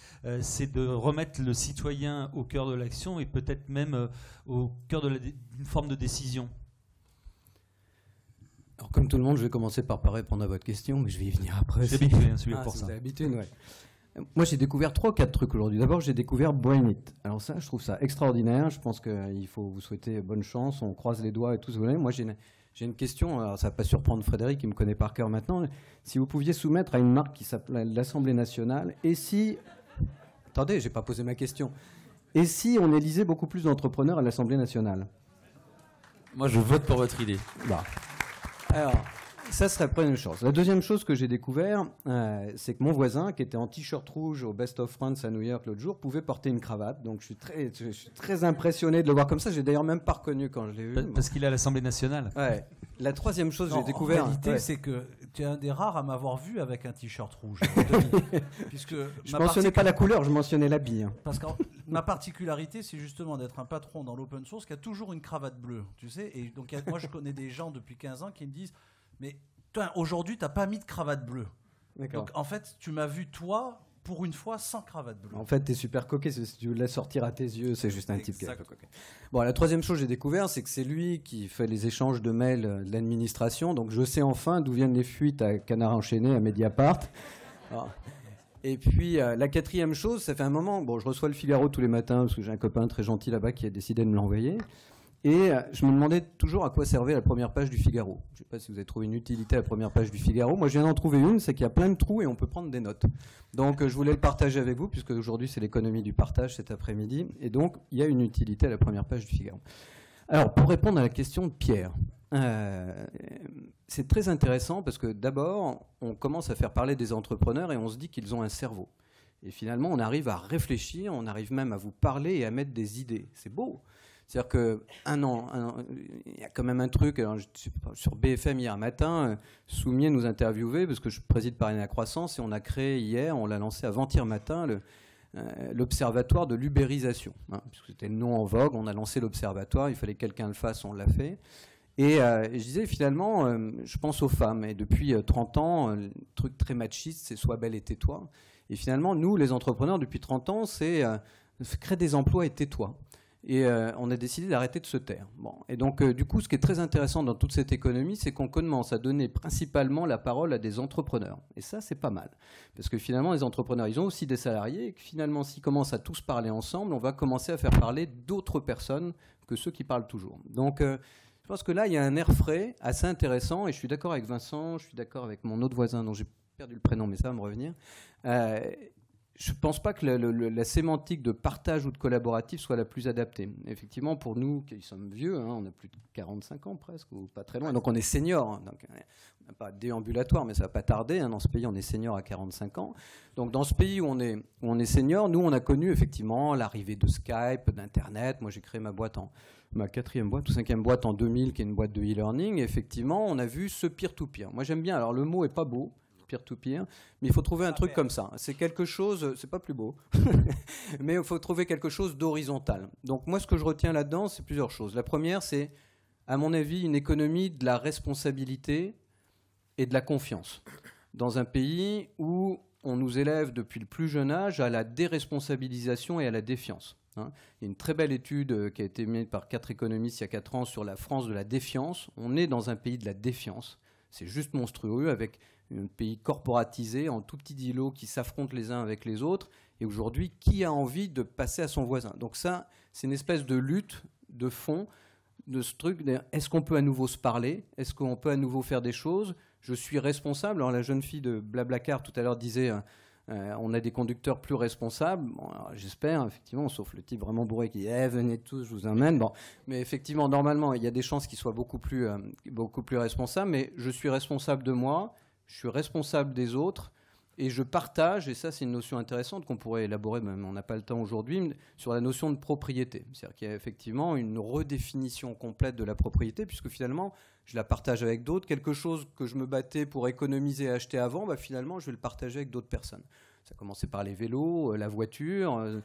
c'est de remettre le citoyen au cœur de l'action et peut-être même au cœur d'une forme de décision? Alors, comme tout le monde, je vais commencer par pas répondre à votre question, mais je vais y venir après. J'ai habitué, celui-là pour si ça. Vous avez l'habitude, ouais. Moi, j'ai découvert 3 ou 4 trucs aujourd'hui. D'abord, j'ai découvert Brainit. Alors ça, je trouve ça extraordinaire. Je pense qu'il faut vous souhaiter bonne chance. On croise les doigts et tout ce que vous voulez. Moi, j'ai une question. Alors, ça va pas surprendre Frédéric, qui me connaît par cœur maintenant. Si vous pouviez soumettre à une marque qui s'appelle l'Assemblée nationale, et si... Attendez, j'ai pas posé ma question. Et si on élisait beaucoup plus d'entrepreneurs à l'Assemblée nationale? Moi, je vote pour votre idée. Bah. Alors... Ça serait la première chose. La deuxième chose que j'ai découvert, c'est que mon voisin, qui était en t-shirt rouge au Best of France à New York l'autre jour, pouvait porter une cravate. Donc je suis très impressionné de le voir comme ça. J'ai d'ailleurs même pas reconnu quand je l'ai vu. Parce qu'il est à l'Assemblée nationale. Ouais. La troisième chose que j'ai découvert... En réalité, c'est que tu es un des rares à m'avoir vu avec un t-shirt rouge. Puisque je ne mentionnais pas la couleur, je mentionnais l'habit. Hein. Parce que ma particularité, c'est justement d'être un patron dans l'open source qui a toujours une cravate bleue. Tu sais, et donc moi, je connais des gens depuis 15 ans qui me disent... Mais toi, aujourd'hui, tu n'as pas mis de cravate bleue. Donc, en fait, tu m'as vu, toi, pour une fois, sans cravate bleue. En fait, tu es super coquet. Si tu laisses sortir à tes yeux, c'est juste un type qui est un peu coquet. Bon, la troisième chose que j'ai découvert, c'est que c'est lui qui fait les échanges de mails de l'administration. Donc, je sais enfin d'où viennent les fuites à Canard Enchaîné, à Mediapart. Alors, et puis, la quatrième chose, ça fait un moment... Bon, je reçois le Figaro tous les matins, parce que j'ai un copain très gentil là-bas qui a décidé de me l'envoyer. Et je me demandais toujours à quoi servait la première page du Figaro. Je ne sais pas si vous avez trouvé une utilité à la première page du Figaro. Moi, je viens d'en trouver une, c'est qu'il y a plein de trous et on peut prendre des notes. Donc, je voulais le partager avec vous, puisque aujourd'hui, c'est l'économie du partage cet après-midi. Et donc, il y a une utilité à la première page du Figaro. Alors, pour répondre à la question de Pierre, c'est très intéressant parce que d'abord, on commence à faire parler des entrepreneurs et on se dit qu'ils ont un cerveau. Et finalement, on arrive à réfléchir, on arrive même à vous parler et à mettre des idées. C'est beau. C'est-à-dire qu'un an, il y a quand même un truc, alors, sur BFM hier matin, Soumier nous interviewait, parce que je préside Parrainer la croissance, et on a créé hier, on l'a lancé avant-hier matin, l'observatoire de l'ubérisation. Hein, puisque c'était le nom en vogue, on a lancé l'observatoire, il fallait que quelqu'un le fasse, on l'a fait. Et je disais, finalement, je pense aux femmes, et depuis 30 ans, le truc très machiste, c'est « sois belle et tais-toi ». Et finalement, nous, les entrepreneurs, depuis 30 ans, c'est « crée des emplois et tais-toi ». Et on a décidé d'arrêter de se taire. Bon. Et donc, du coup, ce qui est très intéressant dans toute cette économie, c'est qu'on commence à donner principalement la parole à des entrepreneurs. Et ça, c'est pas mal. Parce que finalement, les entrepreneurs, ils ont aussi des salariés. Et que finalement, s'ils commencent à tous parler ensemble, on va commencer à faire parler d'autres personnes que ceux qui parlent toujours. Donc, je pense que là, il y a un air frais assez intéressant. Et je suis d'accord avec Vincent, je suis d'accord avec mon autre voisin dont j'ai perdu le prénom, mais ça va me revenir. Je ne pense pas que la sémantique de partage ou de collaboratif soit la plus adaptée. Effectivement, pour nous qui sommes vieux, hein, on a plus de 45 ans presque, ou pas très loin, donc on est senior. Hein, donc on n'a pas déambulatoire, mais ça ne va pas tarder. Hein, dans ce pays, on est senior à 45 ans. Donc dans ce pays où on est senior, nous, on a connu effectivement l'arrivée de Skype, d'Internet. Moi, j'ai créé ma 4e boîte ou 5e boîte en 2000, qui est une boîte de e-learning. Et effectivement, on a vu ce peer-to-peer. Moi, j'aime bien. Alors, le mot n'est pas beau, peer-to-peer, mais il faut trouver un truc comme ça. C'est quelque chose, c'est pas plus beau, mais il faut trouver quelque chose d'horizontal. Donc moi, ce que je retiens là-dedans, c'est plusieurs choses. La première, c'est, à mon avis, une économie de la responsabilité et de la confiance. Dans un pays où on nous élève depuis le plus jeune âge à la déresponsabilisation et à la défiance. hein. Il y a une très belle étude qui a été menée par 4 économistes il y a 4 ans sur la France de la défiance. On est dans un pays de la défiance. C'est juste monstrueux, avec un pays corporatisé, en tout petits îlots qui s'affrontent les uns avec les autres. Et aujourd'hui, qui a envie de passer à son voisin? Donc ça, c'est une espèce de lutte de fond, de ce truc. Est-ce qu'on peut à nouveau se parler? Est-ce qu'on peut à nouveau faire des choses? Je suis responsable. Alors la jeune fille de Blablacar tout à l'heure disait on a des conducteurs plus responsables. Bon, j'espère, effectivement, sauf le type vraiment bourré qui dit venez tous, je vous emmène. Bon, mais effectivement, normalement, il y a des chances qu'il soit beaucoup plus responsable. Mais je suis responsable de moi, je suis responsable des autres. Et je partage, et ça c'est une notion intéressante qu'on pourrait élaborer, mais on n'a pas le temps aujourd'hui, sur la notion de propriété. C'est-à-dire qu'il y a effectivement une redéfinition complète de la propriété, puisque finalement, je la partage avec d'autres. Quelque chose que je me battais pour économiser et acheter avant, finalement, je vais le partager avec d'autres personnes. Ça a commencé par les vélos, la voiture.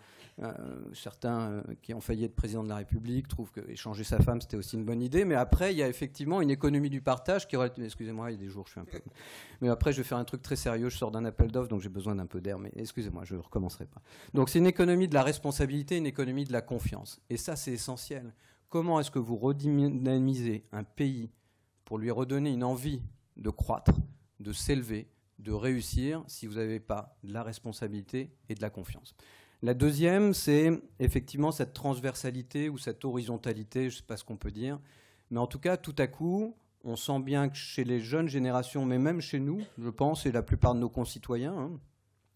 Certains qui ont failli être président de la République trouvent qu'échanger sa femme, c'était aussi une bonne idée. Mais après, il y a effectivement une économie du partage qui... Excusez-moi, il y a des jours, je suis un peu... Mais après, je vais faire un truc très sérieux. Je sors d'un appel d'offres, donc j'ai besoin d'un peu d'air. Mais excusez-moi, je ne recommencerai pas. Donc c'est une économie de la responsabilité, une économie de la confiance. Et ça, c'est essentiel. Comment est-ce que vous redynamisez un pays pour lui redonner une envie de croître, de s'élever, de réussir, si vous n'avez pas de la responsabilité et de la confiance? La deuxième, c'est effectivement cette transversalité ou cette horizontalité, je ne sais pas ce qu'on peut dire, mais en tout cas, tout à coup, on sent bien que chez les jeunes générations, mais même chez nous, je pense, et la plupart de nos concitoyens,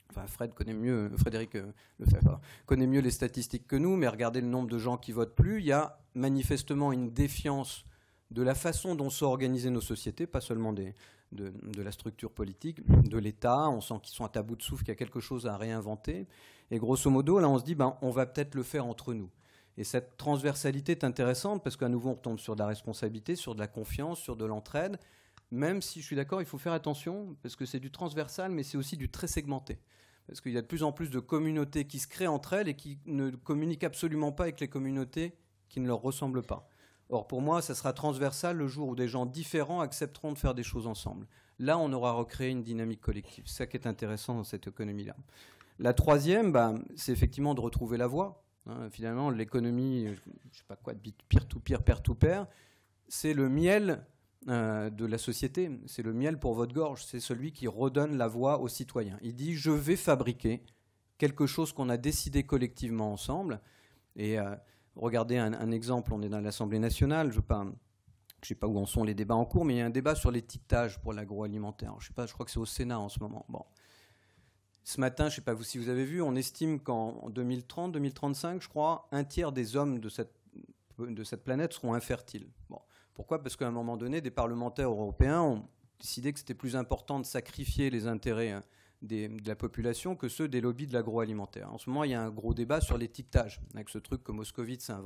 enfin Frédéric Lefebvre connaît mieux les statistiques que nous, mais regardez le nombre de gens qui votent plus, il y a manifestement une défiance de la façon dont sont organisées nos sociétés, pas seulement de la structure politique, de l'État. On sent qu'ils sont à bout de souffle, qu'il y a quelque chose à réinventer. Et grosso modo, là, on se dit, on va peut-être le faire entre nous. Et cette transversalité est intéressante parce qu'à nouveau, on retombe sur de la responsabilité, sur de la confiance, sur de l'entraide. Même si je suis d'accord, il faut faire attention parce que c'est du transversal, mais c'est aussi du très segmenté. Parce qu'il y a de plus en plus de communautés qui se créent entre elles et qui ne communiquent absolument pas avec les communautés qui ne leur ressemblent pas. Or, pour moi, ça sera transversal le jour où des gens différents accepteront de faire des choses ensemble. Là, on aura recréé une dynamique collective. C'est ça qui est intéressant dans cette économie-là. La troisième, c'est effectivement de retrouver la voie. Finalement, l'économie, je ne sais pas quoi, de peer-to-peer, peer-to-peer, c'est le miel de la société. C'est le miel pour votre gorge. C'est celui qui redonne la voix aux citoyens. Il dit, je vais fabriquer quelque chose qu'on a décidé collectivement ensemble. Et... regardez un exemple, on est dans l'Assemblée nationale, je ne sais pas où en sont les débats en cours, mais il y a un débat sur l'étiquetage pour l'agroalimentaire. Je crois que c'est au Sénat en ce moment. Bon. Ce matin, je ne sais pas si vous avez vu, on estime qu'en 2030, 2035, je crois, un tiers des hommes de cette planète seront infertiles. Bon. Pourquoi? Parce qu'à un moment donné, des parlementaires européens ont décidé que c'était plus important de sacrifier les intérêts de la population que ceux des lobbies de l'agroalimentaire. En ce moment, il y a un gros débat sur l'étiquetage, avec ce truc que Moscovitz a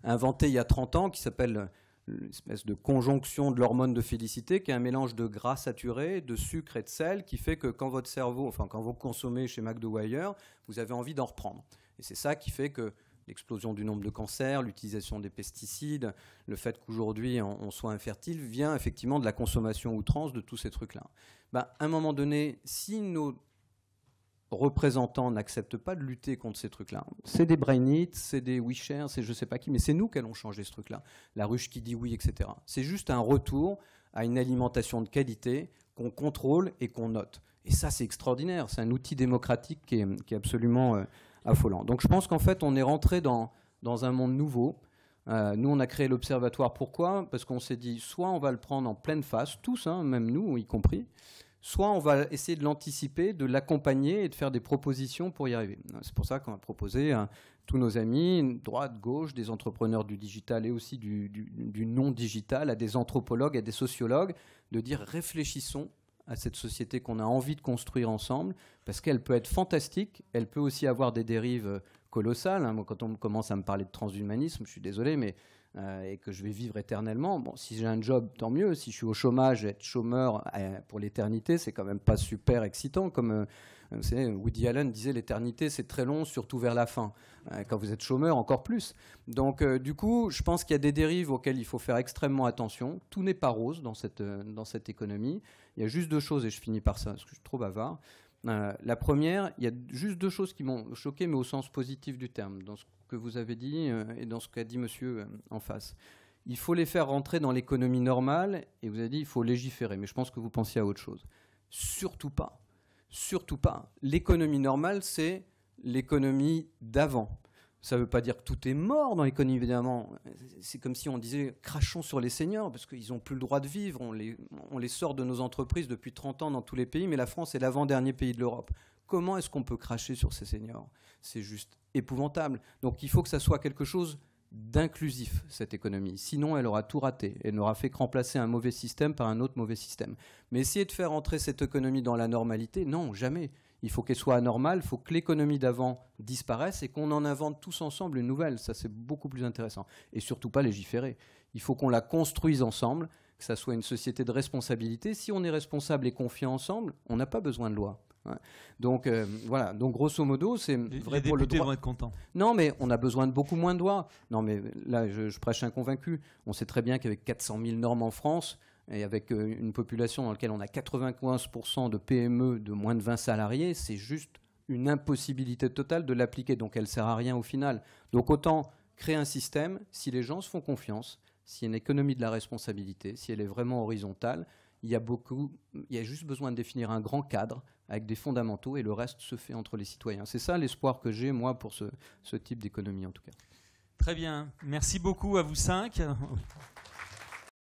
inventé il y a 30 ans, qui s'appelle l'espèce de conjonction de l'hormone de félicité, qui est un mélange de gras saturé, de sucre et de sel, qui fait que quand votre cerveau, quand vous consommez chez McDo ou ailleurs, vous avez envie d'en reprendre. Et c'est ça qui fait que l'explosion du nombre de cancers, l'utilisation des pesticides, le fait qu'aujourd'hui on soit infertile, vient effectivement de la consommation outrance de tous ces trucs-là. À un moment donné, si nos représentants n'acceptent pas de lutter contre ces trucs-là, c'est des brain eats, c'est des WeShare, c'est je ne sais pas qui, mais c'est nous qui allons changer ce truc-là. La ruche qui dit oui, etc. C'est juste un retour à une alimentation de qualité qu'on contrôle et qu'on note. Et ça, c'est extraordinaire. C'est un outil démocratique qui est absolument affolant. Donc je pense qu'en fait, on est rentré dans un monde nouveau. Nous, on a créé l'Observatoire. Pourquoi? Parce qu'on s'est dit, soit on va le prendre en pleine face, tous, même nous y compris, soit on va essayer de l'anticiper, de l'accompagner et de faire des propositions pour y arriver. C'est pour ça qu'on a proposé à tous nos amis, droite, gauche, des entrepreneurs du digital et aussi du non-digital, à des anthropologues, à des sociologues, de dire réfléchissons à cette société qu'on a envie de construire ensemble, parce qu'elle peut être fantastique, elle peut aussi avoir des dérives colossales. Moi, quand on commence à me parler de transhumanisme, je suis désolé, mais et que je vais vivre éternellement, bon, si j'ai un job, tant mieux. Si je suis au chômage, être chômeur pour l'éternité, c'est quand même pas super excitant. Comme vous savez, Woody Allen disait, l'éternité, c'est très long, surtout vers la fin. Quand vous êtes chômeur, encore plus. Donc, du coup, je pense qu'il y a des dérives auxquelles il faut faire extrêmement attention. Tout n'est pas rose dans cette économie. Il y a juste deux choses, et je finis par ça, parce que je suis trop bavard. La première, il y a juste 2 choses qui m'ont choqué, mais au sens positif du terme, dans ce que vous avez dit et dans ce qu'a dit monsieur en face. Il faut les faire rentrer dans l'économie normale, et vous avez dit il faut légiférer, mais je pense que vous pensiez à autre chose. Surtout pas. Surtout pas. L'économie normale, c'est l'économie d'avant. Ça ne veut pas dire que tout est mort dans l'économie, évidemment. C'est comme si on disait crachons sur les seniors, parce qu'ils n'ont plus le droit de vivre. On les sort de nos entreprises depuis 30 ans dans tous les pays, mais la France est l'avant-dernier pays de l'Europe. Comment est-ce qu'on peut cracher sur ces seniors? C'est juste épouvantable. Donc il faut que ça soit quelque chose d'inclusif, cette économie. Sinon, elle aura tout raté. Elle n'aura fait que remplacer un mauvais système par un autre mauvais système. Mais essayer de faire entrer cette économie dans la normalité, non, jamais. Il faut qu'elle soit anormale, il faut que l'économie d'avant disparaisse et qu'on en invente tous ensemble une nouvelle. Ça, c'est beaucoup plus intéressant. Et surtout pas légiférer. Il faut qu'on la construise ensemble, que ça soit une société de responsabilité. Si on est responsable et confiant ensemble, on n'a pas besoin de loi. Donc voilà, donc grosso modo, c'est vrai pour le droit. Les députés vont être contents. Non, mais on a besoin de beaucoup moins de lois. Non, mais là, je prêche un convaincu. On sait très bien qu'avec 400 000 normes en France, et avec une population dans laquelle on a 95% de PME de moins de 20 salariés, c'est juste une impossibilité totale de l'appliquer. Donc elle ne sert à rien au final. Donc autant créer un système, si les gens se font confiance, s'il y a une économie de la responsabilité, si elle est vraiment horizontale, il y a juste besoin de définir un grand cadre avec des fondamentaux et le reste se fait entre les citoyens. C'est ça l'espoir que j'ai, moi, pour ce type d'économie, en tout cas. Très bien. Merci beaucoup à vous 5.